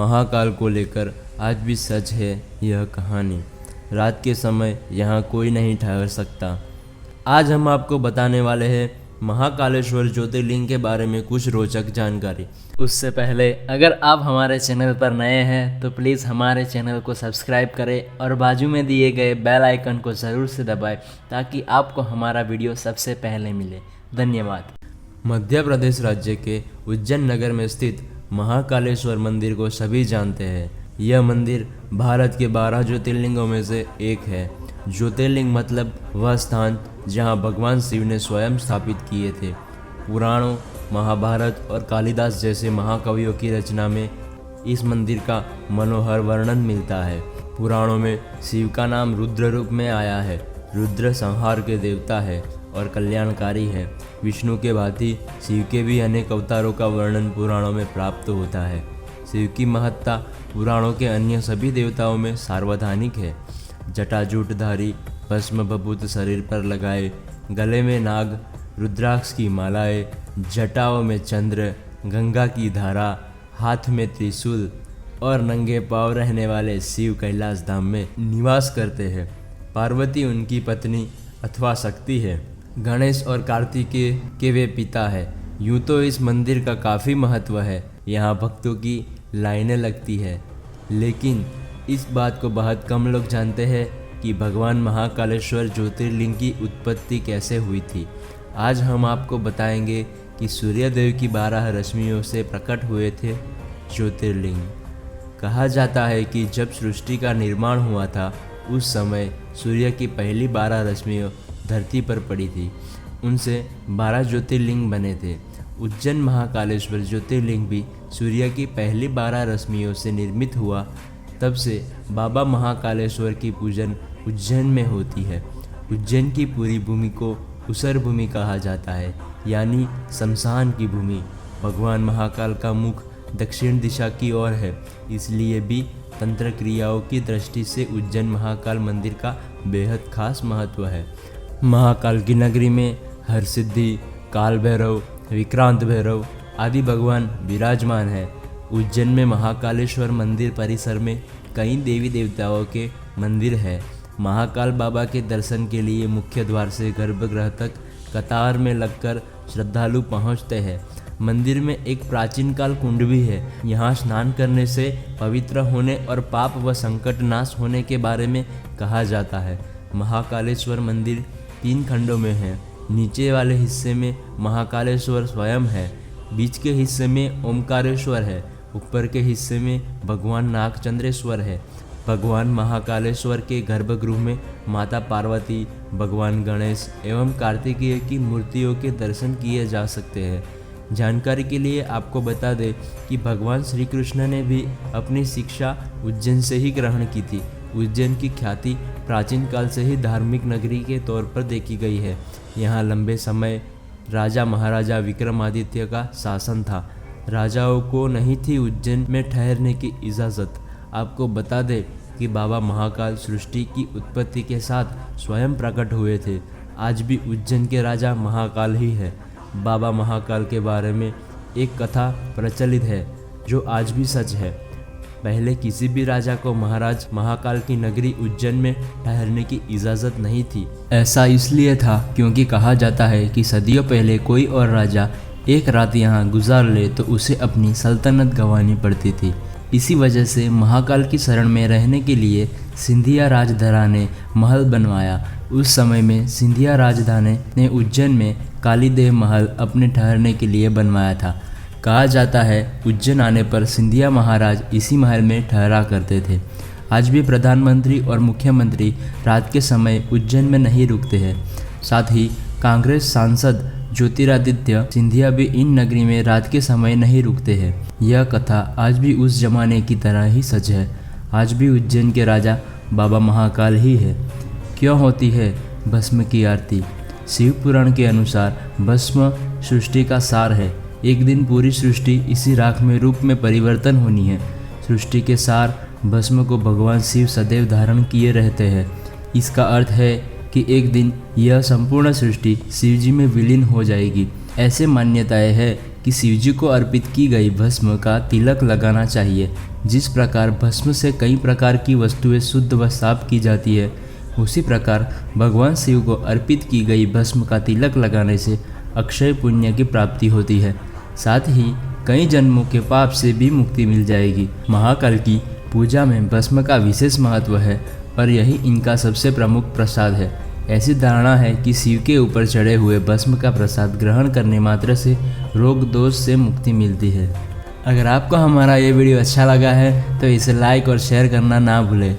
महाकाल को लेकर आज भी सच है यह कहानी। रात के समय यहाँ कोई नहीं ठहर सकता। आज हम आपको बताने वाले हैं महाकालेश्वर ज्योतिर्लिंग के बारे में कुछ रोचक जानकारी। उससे पहले अगर आप हमारे चैनल पर नए हैं तो प्लीज़ हमारे चैनल को सब्सक्राइब करें और बाजू में दिए गए बेल आइकन को ज़रूर से दबाएं ताकि आपको हमारा वीडियो सबसे पहले मिले। धन्यवाद। मध्य प्रदेश राज्य के उज्जैन नगर में स्थित महाकालेश्वर मंदिर को सभी जानते हैं। यह मंदिर भारत के 12 ज्योतिर्लिंगों में से एक है। ज्योतिर्लिंग मतलब वह स्थान जहां भगवान शिव ने स्वयं स्थापित किए थे। पुराणों, महाभारत और कालिदास जैसे महाकवियों की रचना में इस मंदिर का मनोहर वर्णन मिलता है। पुराणों में शिव का नाम रुद्र रूप में आया है। रुद्र संहार के देवता है और कल्याणकारी है। विष्णु के भांति शिव के भी अनेक अवतारों का वर्णन पुराणों में प्राप्त होता है। शिव की महत्ता पुराणों के अन्य सभी देवताओं में सार्वधानिक है। जटाजूटधारी, भस्म भभूत शरीर पर लगाए, गले में नाग, रुद्राक्ष की मालाएं, जटाओं में चंद्र, गंगा की धारा, हाथ में त्रिशूल और नंगे पांव रहने वाले शिव कैलाश धाम में निवास करते हैं। पार्वती उनकी पत्नी अथवा शक्ति है। गणेश और कार्तिकेय के वे पिता है। यूँ तो इस मंदिर का काफ़ी महत्व है। यहाँ भक्तों की लाइनें लगती है, लेकिन इस बात को बहुत कम लोग जानते हैं कि भगवान महाकालेश्वर ज्योतिर्लिंग की उत्पत्ति कैसे हुई थी। आज हम आपको बताएंगे कि सूर्यदेव की 12 रश्मियों से प्रकट हुए थे ज्योतिर्लिंग। कहा जाता है कि जब सृष्टि का निर्माण हुआ था उस समय सूर्य की पहली 12 रश्मियों धरती पर पड़ी थी। उनसे 12 ज्योतिर्लिंग बने थे। उज्जैन महाकालेश्वर ज्योतिर्लिंग भी सूर्य की पहली 12 रश्मियों से निर्मित हुआ। तब से बाबा महाकालेश्वर की पूजन उज्जैन में होती है। उज्जैन की पूरी भूमि को उसर भूमि कहा जाता है, यानी शमशान की भूमि। भगवान महाकाल का मुख दक्षिण दिशा की ओर है, इसलिए भी तंत्र क्रियाओं की दृष्टि से उज्जैन महाकाल मंदिर का बेहद खास महत्व है। महाकाल की नगरी में हरसिद्धि, काल भैरव, विक्रांत भैरव आदि भगवान विराजमान है। उज्जैन में महाकालेश्वर मंदिर परिसर में कई देवी देवताओं के मंदिर है। महाकाल बाबा के दर्शन के लिए मुख्य द्वार से गर्भगृह तक कतार में लगकर श्रद्धालु पहुंचते हैं। मंदिर में एक प्राचीन काल कुंड भी है। यहाँ स्नान करने से पवित्र होने और पाप व संकट नाश होने के बारे में कहा जाता है। महाकालेश्वर मंदिर 3 खंडों में है। नीचे वाले हिस्से में महाकालेश्वर स्वयं है, बीच के हिस्से में ओमकारेश्वर है, ऊपर के हिस्से में भगवान नागचंद्रेश्वर है। भगवान महाकालेश्वर के गर्भगृह में माता पार्वती, भगवान गणेश एवं कार्तिकेय की मूर्तियों के दर्शन किए जा सकते हैं। जानकारी के लिए आपको बता दें कि भगवान श्री कृष्ण ने भी अपनी शिक्षा उज्जैन से ही ग्रहण की थी। उज्जैन की ख्याति प्राचीन काल से ही धार्मिक नगरी के तौर पर देखी गई है। यहाँ लंबे समय राजा महाराजा विक्रमादित्य का शासन था। राजाओं को नहीं थी उज्जैन में ठहरने की इजाज़त। आपको बता दें कि बाबा महाकाल सृष्टि की उत्पत्ति के साथ स्वयं प्रकट हुए थे। आज भी उज्जैन के राजा महाकाल ही है। बाबा महाकाल के बारे में एक कथा प्रचलित है जो आज भी सच है। पहले किसी भी राजा को महाराज महाकाल की नगरी उज्जैन में ठहरने की इजाज़त नहीं थी। ऐसा इसलिए था क्योंकि कहा जाता है कि सदियों पहले कोई और राजा एक रात यहाँ गुजार ले तो उसे अपनी सल्तनत गंवानी पड़ती थी। इसी वजह से महाकाल की शरण में रहने के लिए सिंधिया राजधरा ने महल बनवाया। उस समय में सिंधिया राजधानी ने उज्जैन में कालीदेव महल अपने ठहरने के लिए बनवाया था। कहा जाता है उज्जैन आने पर सिंधिया महाराज इसी महल में ठहरा करते थे। आज भी प्रधानमंत्री और मुख्यमंत्री रात के समय उज्जैन में नहीं रुकते हैं। साथ ही कांग्रेस सांसद ज्योतिरादित्य सिंधिया भी इन नगरी में रात के समय नहीं रुकते हैं। यह कथा आज भी उस जमाने की तरह ही सच है। आज भी उज्जैन के राजा बाबा महाकाल ही है। क्यों होती है भस्म की आरती? शिव पुराण के अनुसार भस्म सृष्टि का सार है। एक दिन पूरी सृष्टि इसी राख में रूप में परिवर्तन होनी है। सृष्टि के सार भस्म को भगवान शिव सदैव धारण किए रहते हैं। इसका अर्थ है कि एक दिन यह संपूर्ण सृष्टि शिवजी में विलीन हो जाएगी। ऐसे मान्यताएं है कि शिवजी को अर्पित की गई भस्म का तिलक लगाना चाहिए। जिस प्रकार भस्म से कई प्रकार की वस्तुएं शुद्ध व साफ की जाती है, उसी प्रकार भगवान शिव को अर्पित की गई भस्म का तिलक लगाने से अक्षय पुण्य की प्राप्ति होती है। साथ ही कई जन्मों के पाप से भी मुक्ति मिल जाएगी। महाकाल की पूजा में भस्म का विशेष महत्व है और यही इनका सबसे प्रमुख प्रसाद है। ऐसी धारणा है कि शिव के ऊपर चढ़े हुए भस्म का प्रसाद ग्रहण करने मात्र से रोग दोष से मुक्ति मिलती है। अगर आपको हमारा ये वीडियो अच्छा लगा है तो इसे लाइक और शेयर करना ना भूलें।